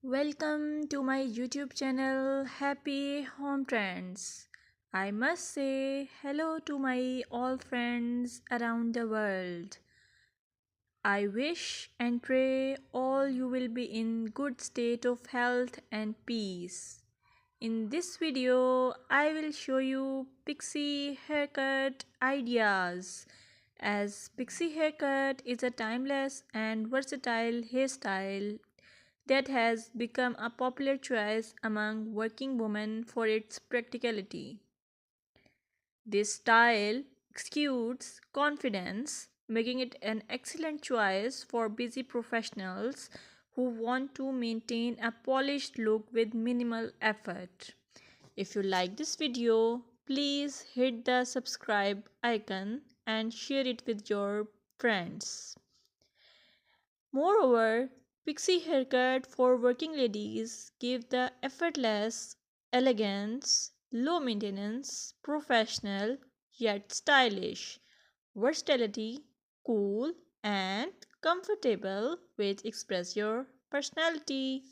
Welcome to my YouTube channel Happy Home Trends. I must say hello to my all friends around the world. I wish and pray all you will be in good state of health and peace. In this video, I will show you pixie haircut ideas, as pixie haircut is a timeless and versatile hairstyle that has become a popular choice among working women for its practicality. This style exudes confidence, making it an excellent choice for busy professionals who want to maintain a polished look with minimal effort. If you like this video, please hit the subscribe icon and share it with your friends. Moreover, pixie haircut for working ladies give the effortless elegance, low maintenance, professional yet stylish, versatility, cool and comfortable which express your personality.